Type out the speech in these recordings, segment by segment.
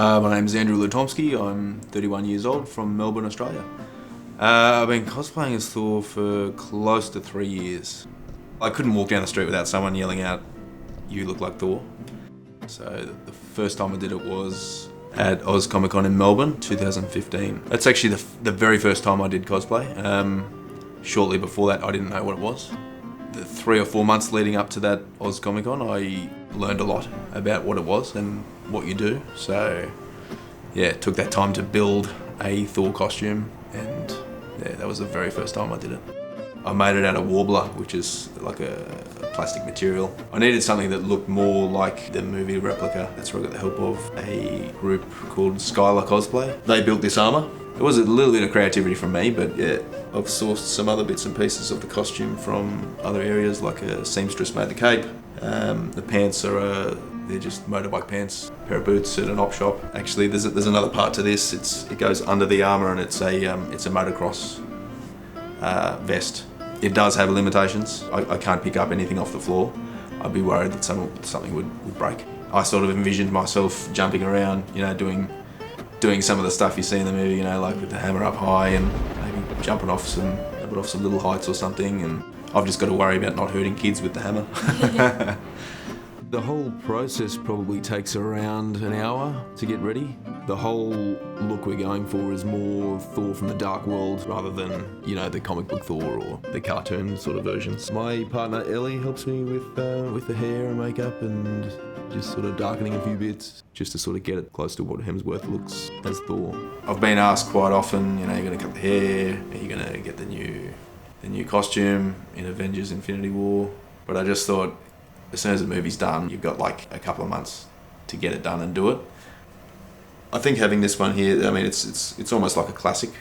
My name's Andrew Lutomski. I'm 31 years old from Melbourne, Australia. I've been cosplaying as Thor for close to 3 years. I couldn't walk down the street without someone yelling out, "You look like Thor." So the first time I did it was at Oz Comic Con in Melbourne, 2015. That's actually the very first time I did cosplay. Shortly before that, I didn't know what it was. The 3 or 4 months leading up to that Oz Comic Con, I learned a lot about what it was and what you do. So yeah, it took that time to build a Thor costume, and yeah, that was the very first time I did it. I made it out of warbler, which is like a plastic material. I needed something that looked more like the movie replica. That's where I got the help of a group called Cosplay. They built this armour. It was a little bit of creativity from me, but yeah, I've sourced some other bits and pieces of the costume from other areas, like a seamstress made the cape. The pants are they're just motorbike pants. A pair of boots at an op shop. Actually, there's another part to this. It goes under the armour, and it's a motocross vest. It does have limitations. I can't pick up anything off the floor. I'd be worried that something would break. I sort of envisioned myself jumping around, doing some of the stuff you see in the movie, like with the hammer up high and maybe jumping off some little heights or something. And I've just got to worry about not hurting kids with the hammer. The whole process probably takes around an hour to get ready. The whole look we're going for is more Thor from the Dark World rather than, the comic book Thor or the cartoon sort of versions. My partner Ellie helps me with the hair and makeup and just sort of darkening a few bits, just to sort of get it close to what Hemsworth looks as Thor. I've been asked quite often, you're going to cut the hair, are you going to get the new costume in Avengers Infinity War? But I just thought, as soon as the movie's done, you've got like a couple of months to get it done and do it. I think having this one here, it's almost like a classic.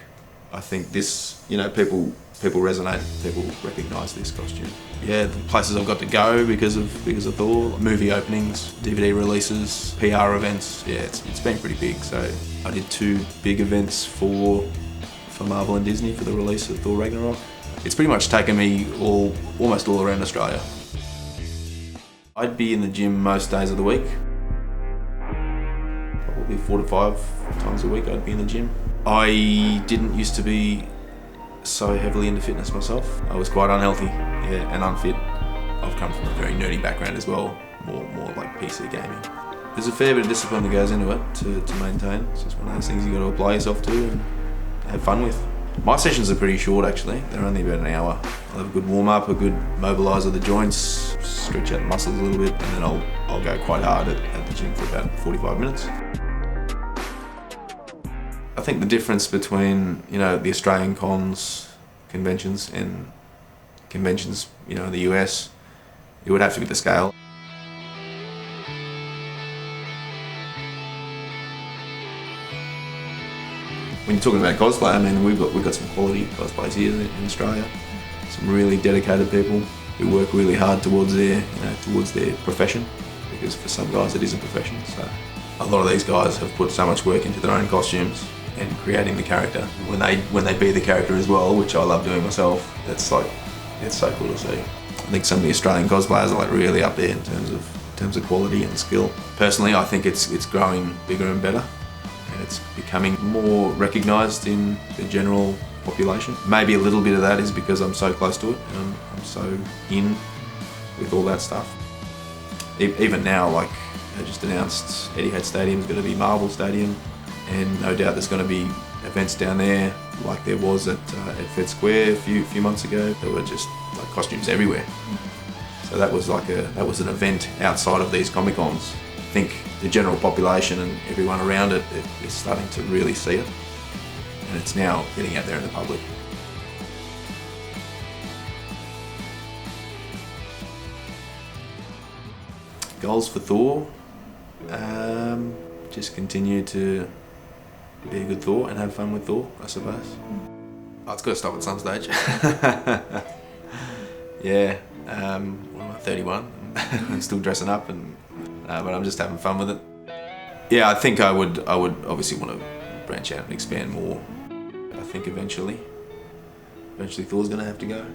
I think this, people resonate, people recognise this costume. Yeah, the places I've got to go because of Thor, movie openings, DVD releases, PR events. Yeah, it's been pretty big. So I did 2 big events for Marvel and Disney for the release of Thor Ragnarok. It's pretty much taken me almost all around Australia. I'd be in the gym most days of the week. Probably 4 to 5 times a week I'd be in the gym. I didn't used to be so heavily into fitness myself. I was quite unhealthy, and unfit. I've come from a very nerdy background as well, more like PC gaming. There's a fair bit of discipline that goes into it to maintain. It's just one of those things you got to apply yourself to and have fun with. My sessions are pretty short actually, they're only about an hour. I'll have a good warm up, a good mobilise of the joints, stretch out the muscles a little bit, and then I'll go quite hard at the gym for about 45 minutes. I think the difference between, the Australian conventions and conventions, in the US, it would have to be the scale. When you're talking about cosplay, we've got some quality cosplays here in Australia. Some really dedicated people who work really hard towards their profession, because for some guys it is a profession. So a lot of these guys have put so much work into their own costumes and creating the character. When they be the character as well, which I love doing myself, it's so cool to see. I think some of the Australian cosplayers are really up there in terms of quality and skill. Personally, I think it's growing bigger and better. And it's becoming more recognised in the general population. Maybe a little bit of that is because I'm so close to it and I'm so in with all that stuff. Even now, like I just announced, Etihad Stadium's going to be Marvel Stadium, and no doubt there's going to be events down there like there was at Fed Square a few months ago. There were just like costumes everywhere. So that was an event outside of these Comic Cons. I think the general population and everyone around it is starting to really see it, and it's now getting out there in the public. Goals for Thor? Just continue to be a good Thor and have fun with Thor, I suppose. Oh, it's got to stop at some stage. Yeah, what am I, 31? I'm still dressing up, but I'm just having fun with it. Yeah, I think I would obviously want to branch out and expand more. I think eventually Thor's going to have to go.